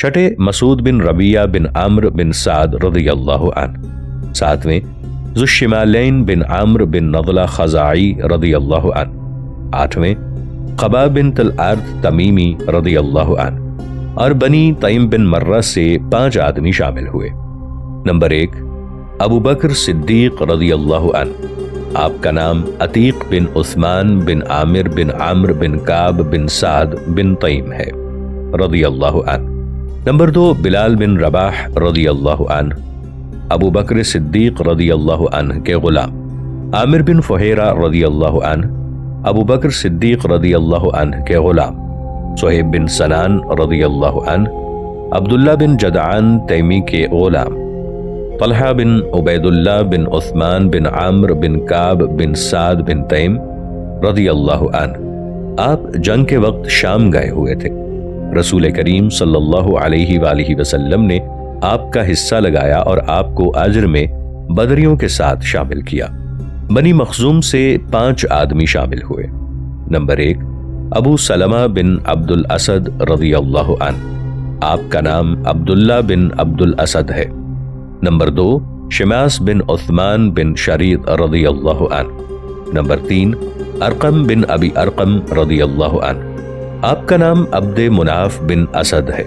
چھٹے مسعود بن ربیہ بن عمرو بن سعد رضی اللہ عنہ۔ ساتویں ذو الشمالین بن عمرو بن نضلہ خزاعی رضی اللہ عنہ۔ آٹھویں قبا بنت الارض تمیمی رضی اللہ عنہ۔ اور بنی تیم بن مرہ سے 5 آدمی شامل ہوئے۔ نمبر 1 ابو بکر صدیق رضی اللہ عنہ، آپ کا نام عتیق بن عثمان بن عامر بن عمرو بن کعب بن سعد بن تیم ہے رضی اللہ عنہ۔ نمبر 2 بلال بن رباح رضی اللہ عنہ، ابو بکر صدیق رضی اللہ عنہ کے غلام۔ عامر بن فہیرہ رضی اللہ عنہ، ابو بکر صدیق رضی اللہ عنہ کے غلام۔ صہیب بن سنان رضی اللہ عنہ، عبداللہ بن جدعان تیمی کے غلام۔ طلحہ بن عبید اللہ بن عثمان بن عامر بن کعب بن سعد بن تیم رضی اللہ عنہ۔ آپ جنگ کے وقت شام گئے ہوئے تھے۔ رسول کریم صلی اللہ علیہ وآلہ وسلم نے آپ کا حصہ لگایا اور آپ کو اجر میں بدریوں کے ساتھ شامل کیا۔ بنی مخزوم سے 5 آدمی شامل ہوئے۔ نمبر 1 ابو سلمہ بن عبد الاسد رضی اللہ عنہ، آپ کا نام عبداللہ بن عبد الاسد ہے۔ نمبر 2 شماس بن عثمان بن شریط رضی اللہ عنہ۔ نمبر 3 ارقم بن ابی ارقم رضی اللہ عنہ، آپ کا نام عبد مناف بن اسد ہے۔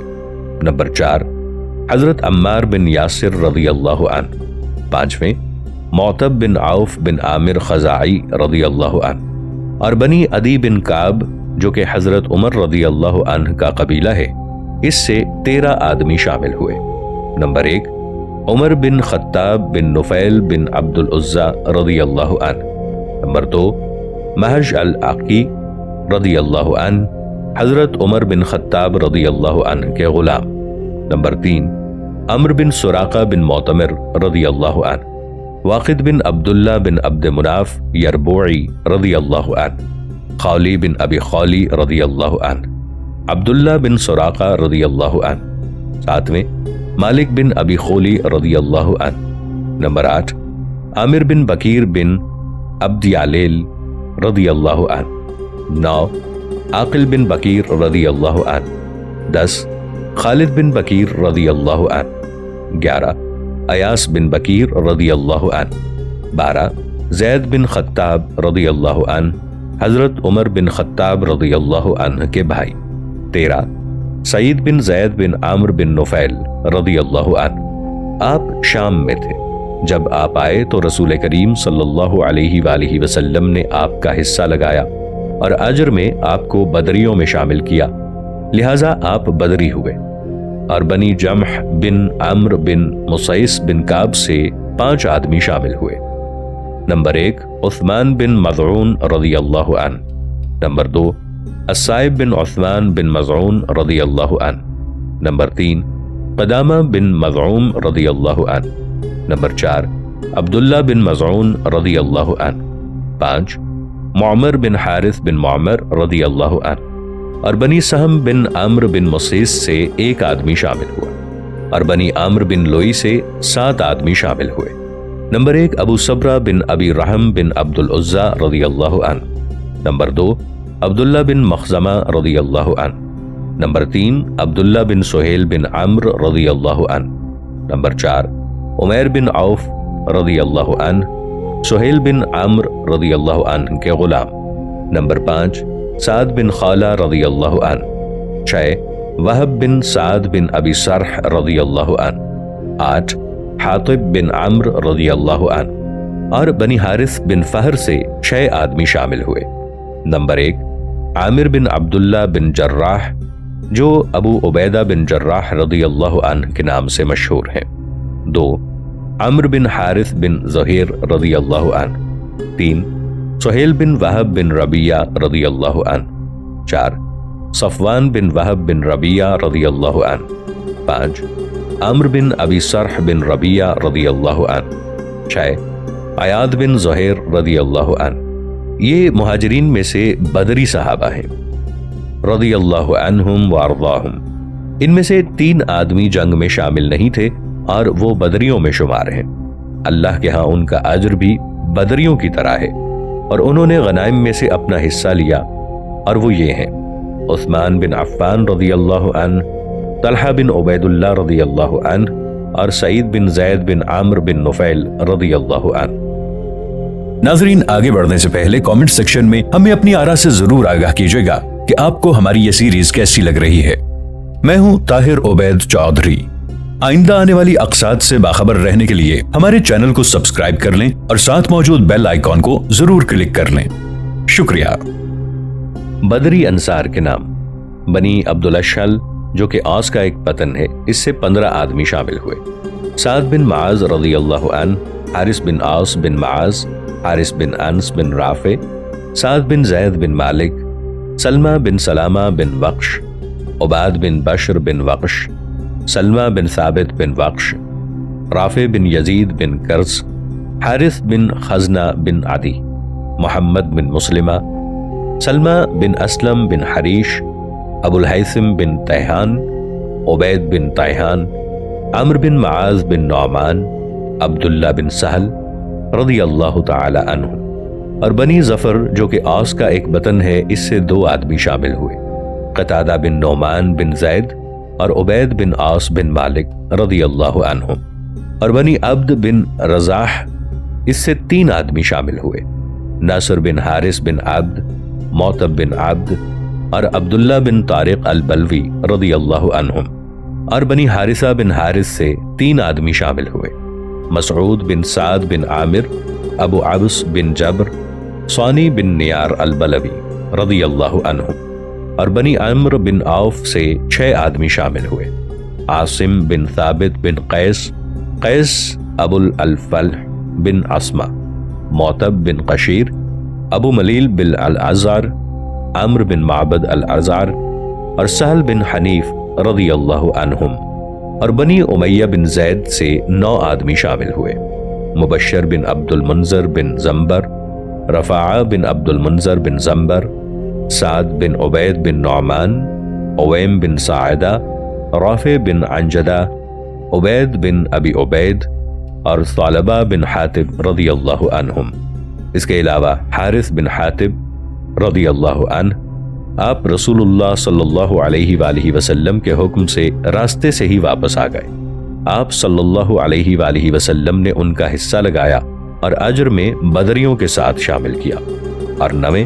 نمبر 4 حضرت عمار بن یاسر رضی اللہ عنہ۔ 5ویں معتب بن عوف بن عامر خزاعی رضی اللہ عنہ۔ اور بنی عدی بن کعب جو کہ حضرت عمر رضی اللہ عنہ کا قبیلہ ہے، اس سے 13 آدمی شامل ہوئے۔ نمبر 1 عمر بن خطاب بن نفیل بن عبد العزا رضی اللہ عنہ۔ نمبر 2 محج العقی رضی اللہ عنہ، حضرت عمر بن خطاب رضی اللہ عنہ کے غلام۔ نمبر 3 عمرو بن سراقہ بن معتمر رضی اللہ عنہ۔ واقد بن عبداللہ بن عبد مناف یربوعی رضی اللہ عنہ۔ خولی بن ابی خولی رضی اللہ عنہ۔ عبداللہ بن سراقہ رضی اللہ عنہ۔ 7ویں مالک بن ابی خولی رضی اللہ عنہ۔ نمبر 8 عامر بن بکیر بن عبد یالیل رضی اللہ عنہ۔ 9 عاقل بن بکیر رضی اللہ عنہ۔ 10 خالد بن بکیر رضی اللہ عنہ۔ 11 ایاس بن بکیر رضی اللہ عنہ۔ 12 زید بن خطاب رضی اللہ عنہ، حضرت عمر بن خطاب رضی اللہ عنہ کے بھائی۔ 13 سعید بن زید بن عامر بن نفیل رضی اللہ عنہ۔ آپ شام میں تھے۔ جب آپ آئے تو رسول کریم صلی اللہ علیہ وآلہ وسلم نے آپ کا حصہ لگایا اور اجر میں آپ کو بدریوں میں شامل کیا، لہٰذا آپ بدری ہوئے۔ اور بنی جمح بن عمرو بن مسیس بن کعب سے 5 آدمی شامل ہوئے۔ نمبر 1 عثمان بن مظعون رضی اللہ عنہ۔ نمبر 2 الصائب بن عثمان بن مظعون رضی اللہ عنہ۔ نمبر 3 قدامہ بن مظعون رضی اللہ عنہ۔ نمبر 4 عبداللہ بن مظعون رضی اللہ عنہ۔ 5 معمر بن حارث بن معمر رضی اللہ عنہ۔ اور بنی سہم بن عمرو بن مسیس سے 1 آدمی شامل ہوا، اور بنی عامر بن لوئی سے 7 آدمی شامل ہوئے۔ نمبر 1 ابو صبرہ بن ابی رحم بن عبد العزا رضی اللہ عنہ۔ نمبر 2 عبداللہ بن مخزمہ رضی اللہ عنہ۔ نمبر 3 عبداللہ بن سہیل بن عمرو رضی اللہ عنہ۔ نمبر 4 عمیر بن عوف رضی اللہ عنہ، سہیل بن عمرو رضی اللہ عنہ کے غلام۔ نمبر 5 سعد بن خالہ رضی اللہ عنہ۔ 6 وہب بن سعد بن ابی سرح رضی اللہ عنہ۔ 8 حاطب بن عمرو رضی اللہ عنہ۔ اور بنی حارث بن فہر سے 6 آدمی شامل ہوئے۔ نمبر 1 عامر بن عبداللہ بن جراح جو ابو عبیدہ بن جراح رضی اللہ عنہ کے نام سے مشہور ہیں۔ 2 عمرو بن حارث بن زہیر رضی اللہ عنہ۔ 3 سہیل بن وہب بن ربیہ رضی اللہ عنہ۔ 4 صفوان بن وہب بن ربیہ رضی اللہ عنہ۔ 5 عمرو بن ابی سرح بن ربیہ رضی اللہ عنہ۔ 6 عیاض بن زہیر رضی اللہ عنہ۔ یہ مہاجرین میں سے بدری صحابہ ہیں رضی اللہ عنہم وارضاہم۔ ان میں سے 3 آدمی جنگ میں شامل نہیں تھے اور وہ بدریوں میں شمار ہیں۔ اللہ کے ہاں ان کا اجر بھی بدریوں کی طرح ہے، اور انہوں نے غنائم میں سے اپنا حصہ لیا، اور وہ یہ ہیں عثمان بن عفان رضی اللہ عنہ، طلحہ بن عبید اللہ رضی اللہ عنہ اور سعید بن زید بن عامر بن نفیل رضی اللہ عنہ۔ ناظرین، آگے بڑھنے سے پہلے کامنٹ سیکشن میں ہمیں اپنی آراء سے ضرور آگاہ کیجیے گا کہ آپ کو ہماری یہ سیریز کیسی لگ رہی ہے۔ میں ہوں طاہر عبید چودھری۔ آئندہ آنے والی اقساط سے باخبر رہنے کے لیے ہمارے چینل کو سبسکرائب کر لیں اور ساتھ موجود بیل آئیکن کو ضرور کلک کر لیں۔ شکریہ۔ بدری انصار کے نام: بنی عبد الاشہل، جو کہ اوس کا ایک وطن ہے، اس سے 15 آدمی شامل ہوئے۔ سعد بن معاذ رضی اللہ عنہ، حارث بن اوس بن معاذ، حارث بن انس بن رافع، سعد بن زید بن مالک، سلمہ بن سلامہ بن وقش، عباد بن بشر بن وقش، سلمہ بن ثابت بن وقش، رافع بن یزید بن کرز، حارث بن خزنہ بن عدی، محمد بن مسلمہ، سلمہ بن اسلم بن حریش، ابو الہیثم بن تیہان، عبید بن تیہان، عمر بن معاذ بن نعمان، عبداللہ بن سہل رضی اللہ تعالی عنہ، اور بنی ظفر، جو کہ اوس کا ایک وطن ہے، اس سے 2 آدمی شامل ہوئے، قتادہ بن نعمان بن زید اور عبید بن اوس بن مالک رضی اللہ عنہ، اور بنی عبد بن رزاح، اس سے 3 آدمی شامل ہوئے، ناصر بن حارث بن عبد، معتب بن عبد اور عبداللہ بن طارق البلوی رضی اللہ عنہم، اور بنی حارثہ بن حارث سے 3 آدمی شامل ہوئے، مسعود بن سعد بن عامر، ابو عبس بن جبر، صانی بن نیار البلوی رضی اللہ عنہم، اور بنی عمر بن عوف سے 6 آدمی شامل ہوئے، عاصم بن ثابت بن قیس، قیس ابو الفلح بن عصمہ، معتب بن قشیر، ابو ملیل بن الازار، عمر بن معبد الازار، اور سہل بن حنیف رضی اللہ عنہم، اور بنی امیہ بن زید سے 9 آدمی شامل ہوئے، مبشر بن عبد المنذر بن زمبر، رفاعہ بن عبد المنذر بن زمبر، سعد بن عبید بن نعمان، عویم بن ساعدہ، رافع بن عنجدہ، عبید بن ابی عبید، اور ثعلبہ بن حاتب رضی اللہ عنہم۔ اس کے علاوہ حارث بن حاتب رضی اللہ عنہ، آپ رسول اللہ صلی اللہ علیہ وآلہ وسلم کے حکم سے راستے سے ہی واپس آ گئے۔ آپ صلی اللہ علیہ وآلہ وسلم نے ان کا حصہ لگایا اور اجر میں بدریوں کے ساتھ شامل کیا۔ اور 9،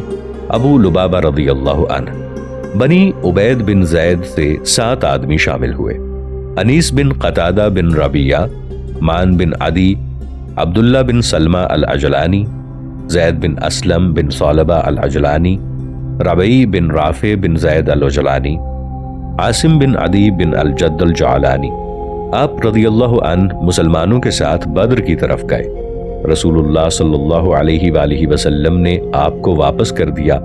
ابو لبابہ رضی اللہ عنہ۔ بنی عبید بن زید سے 7 آدمی شامل ہوئے، انیس بن قتادہ بن ربیعہ، مان بن عدی، عبداللہ بن سلمہ العجلانی، زید بن اسلم بن ثعلبہ العجلانی، ربعی بن رافع بن زید العجلانی، عاصم بن عدی بن الجد الجعلانی۔ آپ رضی اللہ عنہ مسلمانوں کے ساتھ بدر کی طرف گئے۔ رسول اللہ صلی اللہ علیہ وآلہ وسلم نے آپ کو واپس کر دیا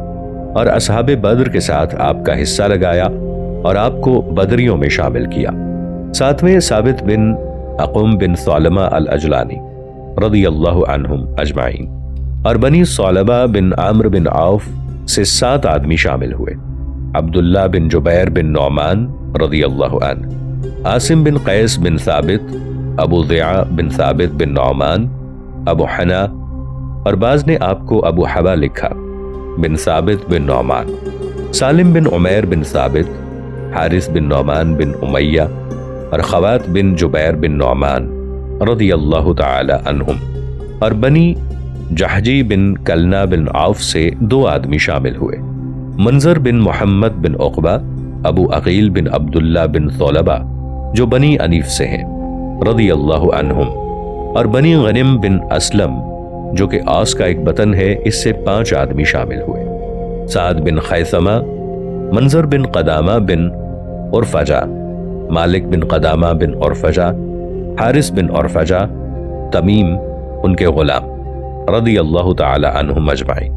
اور اصحاب بدر کے ساتھ آپ کا حصہ لگایا اور آپ کو بدریوں میں شامل کیا۔ 7ویں ثابت بن اقم بن ثعلمہ العجلانی رضی اللہ عنہم اجمعین، اور بنی ثعلبہ بن عامر بن عوف سے 7 آدمی شامل ہوئے، عبداللہ بن جبیر بن نعمان رضی اللہ عنہ، عاصم بن قیس بن ثابت، ابو ضیاء بن ثابت بن نعمان، ابو حنا، اور بعض نے آپ کو ابو حبا لکھا، بن ثابت بن نعمان، سالم بن عمیر بن ثابت، حارث بن نعمان بن امیہ، اور خوات بن جبیر بن نعمان رضی اللہ تعالی عنہم، اور بنی جحجی بن کلنا بن عوف سے 2 آدمی شامل ہوئے، منظر بن محمد بن عقبہ، ابو عقیل بن عبداللہ بن ثعلبہ جو بنی انیف سے ہیں رضی اللہ عنہم، اور بنی غنم بن اسلم جو کہ اوس کا ایک وطن ہے، اس سے 5 آدمی شامل ہوئے، سعد بن خیثمہ، منظر بن قدامہ بن عرفجہ، مالک بن قدامہ بن عرفجہ، حارث بن عرفجہ، تمیم ان کے غلام رضی اللہ تعالی عنہم اجمعین،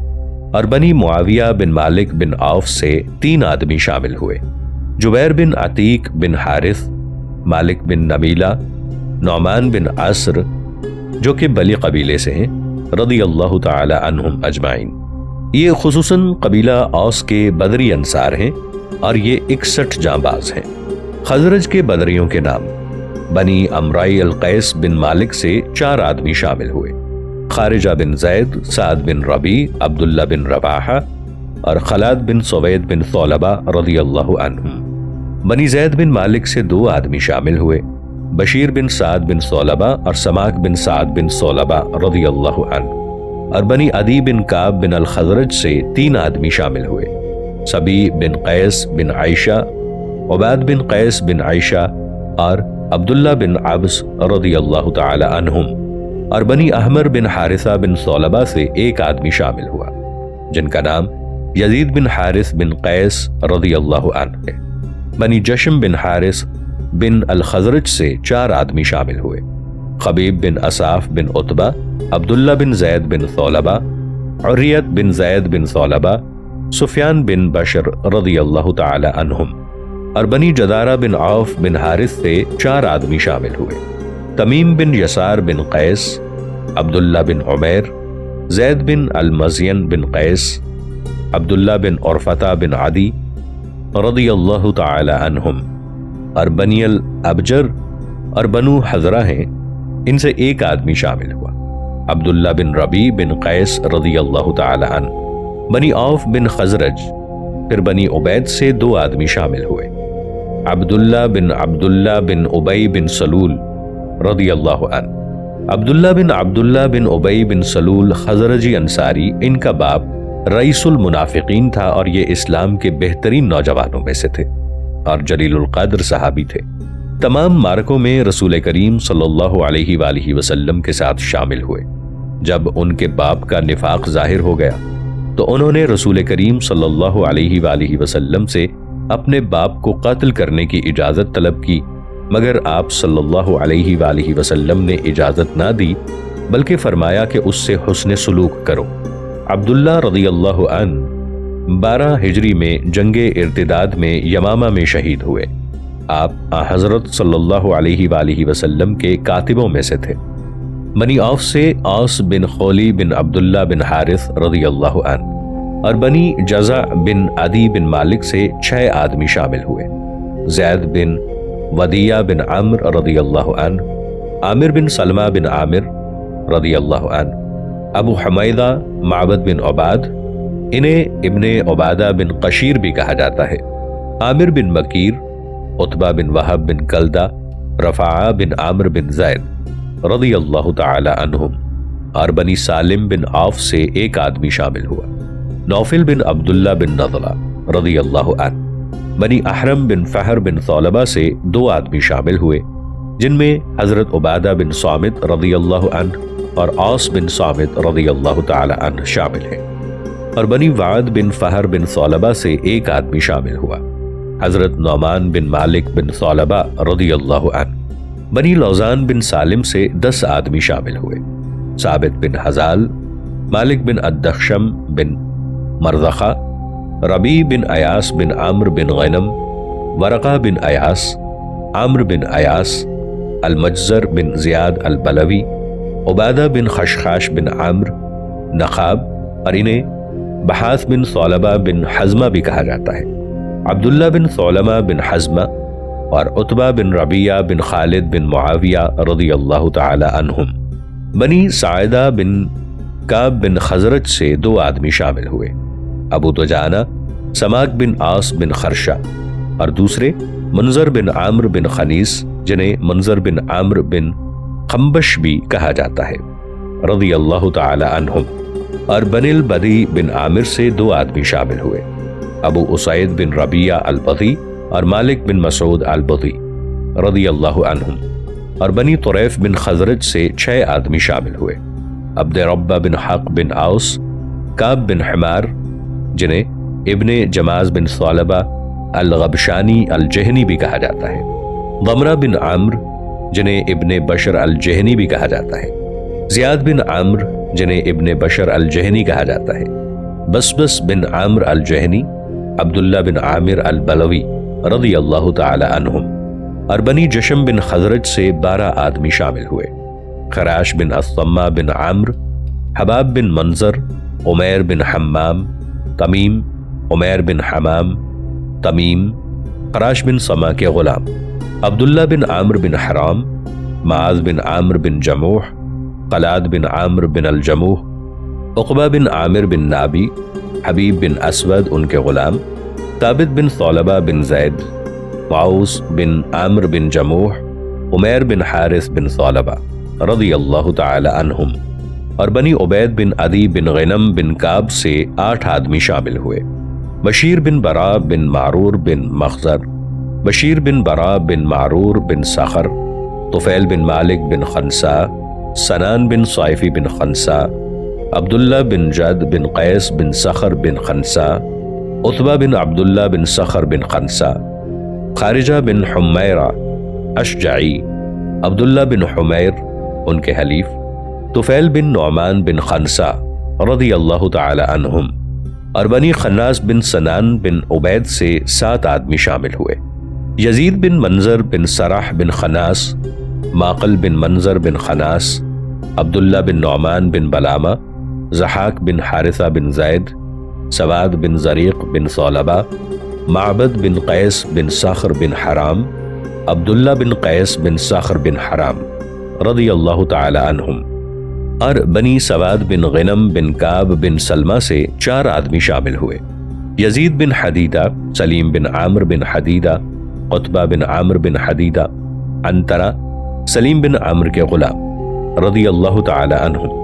اور بنی معاویہ بن مالک بن عوف سے 3 آدمی شامل ہوئے، جبیر بن عتیق بن حارث، مالک بن نبیلہ، نعمان بن عصر جو کہ بلی قبیلے سے ہیں رضی اللہ تعالی عنہم اجمعین۔ یہ خصوصاً قبیلہ اوس کے بدری انصار ہیں اور یہ 61 جانباز ہیں۔ خزرج کے بدریوں کے نام: بنی امرائی القیس بن مالک سے 4 آدمی شامل ہوئے، خارجہ بن زید، سعد بن ربیع، عبداللہ بن رواحہ، اور خلاد بن سوید بن ثعلبہ رضی اللہ عنہم۔ بنی زید بن مالک سے 2 آدمی شامل ہوئے، بشیر بن سعد بن ثعلبہ اور سماک بن سعد بن ثعلبہ رضی اللہ عنہ، اور بنی عدی بن کعب بن الخزرج سے 3 آدمی شامل ہوئے، سبی بن قیس بن عائشہ، عباد بن قیس بن عائشہ اور عبداللہ بن عبس رضی اللہ تعالی عنہم، اور بنی احمر بن حارثہ بن ثعلبہ سے 1 آدمی شامل ہوا جن کا نام یزید بن حارث بن قیس رضی اللہ عنہ ہے۔ بنی جشم بن حارث بن الخزرج سے 4 آدمی شامل ہوئے، خبیب بن اصاف بن عتبہ، عبداللہ بن زید بن ثعلبہ، عریت بن زید بن ثعلبہ، سفیان بن بشر رضی اللہ تعالی عنہم، اور بنی جدارہ بن عوف بن حارث سے 4 آدمی شامل ہوئے، تمیم بن یسار بن قیس، عبداللہ بن عمیر، زید بن المزین بن قیس، عبداللہ بن عرفتہ بن عدی رضی اللہ تعالی عنہم، اور بنی الابجر اور بنو حضرہ ہیں، ان سے 1 آدمی شامل ہوا، عبداللہ بن ربیع بن قیس رضی اللہ تعالی عنہ، بنی عوف بن خزرج، پھر بنی عبید سے 2 آدمی شامل ہوئے، عبداللہ بن ابی بن سلول رضی اللہ عنہ۔ عبداللہ بن ابی بن سلول خزرجی انصاری، ان کا باپ رئیس المنافقین تھا اور یہ اسلام کے بہترین نوجوانوں میں سے تھے اور جلیل القدر صحابی تھے۔ تمام معرکوں میں رسول کریم صلی اللہ علیہ وآلہ وسلم کے ساتھ شامل ہوئے۔ جب ان کے باپ کا نفاق ظاہر ہو گیا تو انہوں نے رسول کریم صلی اللہ علیہ وآلہ وسلم سے اپنے باپ کو قتل کرنے کی اجازت طلب کی، مگر آپ صلی اللہ علیہ وآلہ وسلم نے اجازت نہ دی، بلکہ فرمایا کہ اس سے حسن سلوک کرو۔ عبداللہ رضی اللہ عنہ 12 ہجری میں جنگ ارتداد میں یمامہ میں شہید ہوئے۔ آپ حضرت صلی اللہ علیہ وآلہ وسلم کے کاتبوں میں سے تھے۔ بنی عوف سے عاص بن خولی بن عبداللہ بن حارث رضی اللہ عنہ، اور بنی جزع بن عدی بن مالک سے 6 آدمی شامل ہوئے، زید بن ودیہ بن عمر رضی اللہ عنہ، عامر بن سلمہ بن عامر رضی اللہ عنہ، ابو حمیدہ معبد بن عباد، انہیں ابن عبادہ بن قشیر بھی کہا جاتا ہے، عامر بن بکیر، عتبہ بن وہب بن کلدہ، رفاعہ بن عامر بن زید رضی اللہ تعالی عنہم، اور بنی سالم بن عوف سے 1 آدمی شامل ہوا، نوفل بن عبداللہ بن نضلہ رضی اللہ عنہ۔ بنی احرم بن فہر بن ثعلبہ سے 2 آدمی شامل ہوئے، جن میں حضرت عبادہ بن صامت رضی اللہ عنہ اور عاص بن صامت رضی اللہ تعالی عنہ شامل ہیں، اور بنی وعد بن فہر بن ثعلبہ سے 1 آدمی شامل ہوا، حضرت نعمان بن مالک بن ثعلبہ رضی اللہ عنہ۔ بنی لوزان بن سالم سے 10 آدمی شامل ہوئے، ثابت بن حزال، مالک بن الدخشم بن مرزخہ، ربیع بن ایاس بن عمرو بن غنم، ورقہ بن ایاس، عمرو بن ایاس، المجزر بن زیاد البلوی، عبادہ بن خشخاش بن عمرو، نخاب، اور انہیں بحاث بن ثعلبہ بن حزمہ بھی کہا جاتا ہے، عبداللہ بن ثعلبہ بن حزمہ، اور عتبہ بن ربیعہ بن خالد بن معاویہ رضی اللہ تعالی عنہم۔ بنی ساعدہ بن کعب بن خزرج سے 2 آدمی شامل ہوئے، ابو دجانہ، سماک بن عاص بن خرشہ، اور دوسرے منظر بن عامر بن خنیس، جنہیں منظر بن عامر بن خنبش بھی کہا جاتا ہے رضی اللہ تعالی عنہم، اور بنی البدی بن عامر سے 2 آدمی شامل ہوئے، ابو اسید بن ربیعہ البضی اور مالک بن مسعود البضی رضی اللہ عنہم، اور بنی طریف بن خزرج سے 6 آدمی شامل ہوئے، عبد ربہ بن حق بن عوس، کعب بن حمار، جنہیں ابن جماز بن ثعلبہ الغبشانی الجہنی بھی کہا جاتا ہے، ضمرہ بن عمرو، جنہیں ابن بشر الجہنی بھی کہا جاتا ہے، زیاد بن عمرو، جنہیں ابن بشر الجہنی کہا جاتا ہے، بسبس بن عمرو الجہنی، عبداللہ بن عامر البلوی رضی اللہ تعالی عنہم، اور بنی جشم بن خزرج سے 12 آدمی شامل ہوئے، خراش بن الصمہ بن عمرو، حباب بن منظر، عمیر بن حمام، تمیم، عمیر بن حمام، تمیم، خراش بن سما کے غلام، عبداللہ بن عامر بن حرام، معاذ بن عامر بن جموح، قلاد بن عامر بن الجموح، عقبہ بن عامر بن نابی، حبیب بن اسود ان کے غلام، ثابت بن ثعلبہ بن زید، معوذ بن عامر بن جموح، عمیر بن حارث بن ثعلبہ رضی اللہ تعالی عنہم، اور بنی عبید بن عدی بن غنم بن کعب سے 8 آدمی شامل ہوئے۔ بشیر بن براء بن معرور بن مخزر، بشیر بن براء بن معرور بن سخر، طفیل بن مالک بن خنسا، سنان بن صائفی بن خنسا، عبداللہ بن جد بن قیس بن سخر بن خنسا، عتبہ بن عبداللہ بن سخر بن خنسا، خارجہ بن حمیرہ اشجعی، عبداللہ بن حمیر ان کے حلیف، طفیل بن نعمان بن خنسا رضی اللہ تعالی عنہم، اور بنی خناس بن سنان بن عبید سے 7 آدمی شامل ہوئے۔ یزید بن منظر بن سرح بن خناس، ماقل بن منظر بن خناس، عبداللہ بن نعمان بن بلامہ، ضحاک بن حارثہ بن زید، سواد بن زریق بن ثعلبہ، معبد بن قیس بن صخر بن حرام، عبداللہ بن قیس بن صخر بن حرام رضی اللہ تعالی عنہم، اور بنی سواد بن غنم بن کعب بن سلمہ سے 4 آدمی شامل ہوئے۔ یزید بن حدیدہ، سلیم بن عامر بن حدیدہ، عتبہ بن عامر بن حدیدہ، عنترہ، سلیم بن عامر کے غلام رضی اللہ تعالی عنہم،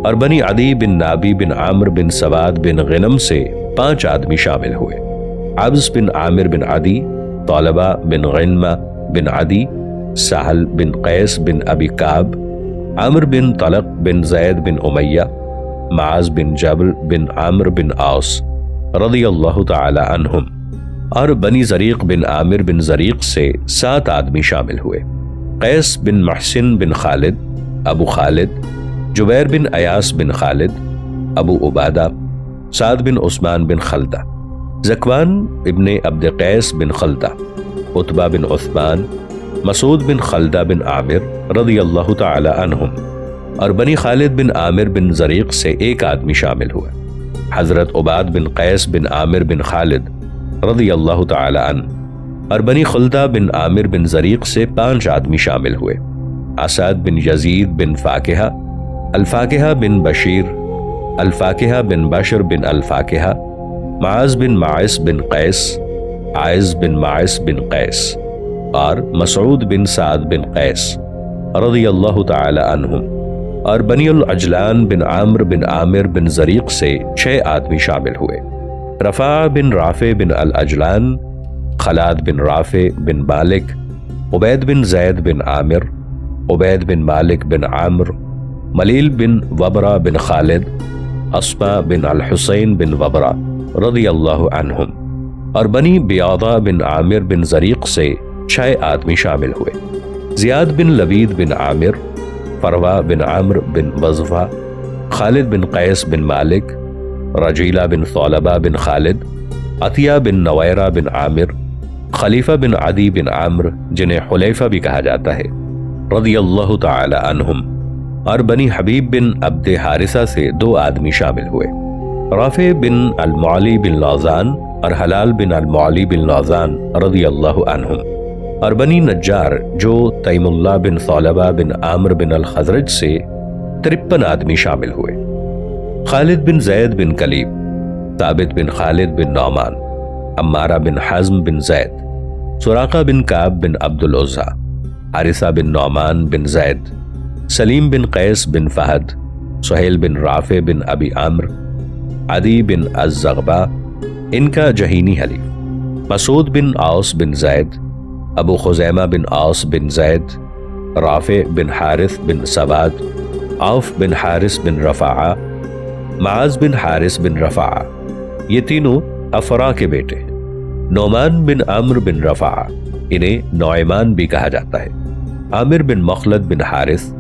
اور بنی عدی بن نابی بن عامر بن سواد بن غنم سے 5 آدمی شامل ہوئے۔ عبس بن عامر بن عدی، طالبہ بن غنمہ بن عدی، سہل بن قیس بن ابی کعب، عامر بن طلق بن زید بن امیہ، معاذ بن جبل بن عامر بن عاص رضی اللہ تعالی عنہم، اور بنی زریق بن عامر بن زریق سے 7 آدمی شامل ہوئے۔ قیس بن محسن بن خالد، ابو خالد، جبیر بن ایاس بن خالد، ابو عبادہ، سعد بن عثمان بن خلدہ، زکوان ابن عبد قیس بن خلدہ، عتبہ بن عثمان، مسعود بن خلدہ بن عامر رضی اللہ تعالی عنہم، اور بنی خالد بن عامر بن زریق سے 1 آدمی شامل ہوا۔ حضرت عباد بن قیس بن عامر بن خالد رضی اللہ تعالی عنہ، اور بنی خلدہ بن عامر بن زریق سے 5 آدمی شامل ہوئے۔ اسد بن یزید بن فاکہہ، الفاکہہ بن بشیر، الفاکہہ بن بشر بن الفاکہہ، معاذ بن معاذ بن قیس، عائز بن معاذ بن قیس، اور مسعود بن سعد بن قیس رضی اللہ تعالی عنہم، اور بنی العجلان بن عامر بن عامر بن زریق سے 6 آدمی شامل ہوئے۔ رفاع بن رافع بن العجلان، خلاد بن رافع بن مالک، عبید بن زید بن عامر، عبید بن مالک بن عامر، ملیل بن وبرہ بن خالد، اسما بن الحسین بن وبرہ رضی اللہ عنہم، اور بنی بیاضہ بن عامر بن زریق سے 6 آدمی شامل ہوئے۔ زیاد بن لبید بن عامر، فروہ بن عامر بن وظفہ، خالد بن قیس بن مالک، رجیلہ بن ثعلبہ بن خالد، عطیہ بن نویرہ بن عامر، خلیفہ بن عدی بن عامر جنہیں حلیفہ بھی کہا جاتا ہے رضی اللہ تعالی عنہم، اور بنی حبیب بن عبد حارثہ سے 2 آدمی شامل ہوئے۔ رافع بن المعلی بن لازان اور حلال بن المعلی بن لازان رضی اللہ عنہم، اور بنی نجار جو تیم اللہ بن ثعلبہ بن عامر بن الخزرج سے 53 آدمی شامل ہوئے۔ خالد بن زید بن کلیب، ثابت بن خالد بن نعمان، عمارہ بن حزم بن زید، سراقہ بن کعب بن عبد العزیٰ، حارثہ بن نعمان بن زید، سلیم بن قیس بن فہد، سہیل بن رافع بن ابی عامر، عدی بن الزغبہ ان کا جہینی حلیف، مسعود بن عاص بن زید، ابو خزیمہ بن عاص بن زید، رافع بن حارث بن سواد، عوف بن حارث بن رفاعہ، معاذ بن حارث بن رفاعہ، یہ تینوں افرا کے بیٹے ہیں۔ نعمان بن عمرو بن رفاعہ، انہیں نعمان بھی کہا جاتا ہے، عامر بن مخلد بن حارث،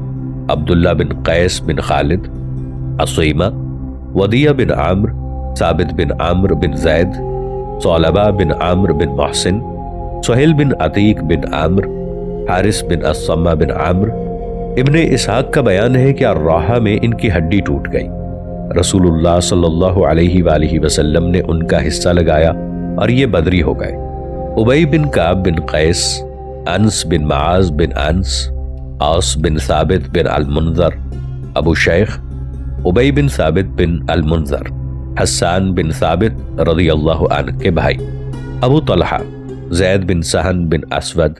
عبداللہ بن قیس بن خالد، عصیمہ، ودیہ بن عامر، ثابت بن عامر بن زید، ثعلبہ بن عامر بن محسن، سہیل بن عتیق بن عامر، حارث بن الصمہ بن عامر۔ ابن اسحاق کا بیان ہے کہ الراحہ میں ان کی ہڈی ٹوٹ گئی، رسول اللہ صلی اللہ علیہ وآلہ وسلم نے ان کا حصہ لگایا اور یہ بدری ہو گئے۔ ابی بن کعب بن قیس، انس بن معاذ بن انس، عاص بن ثابت بن المنذر، ابو شیخ، ابی بن ثابت بن المنذر، حسان بن ثابت رضی اللہ عنہ کے بھائی، ابو طلحہ، زید بن سہن بن اسود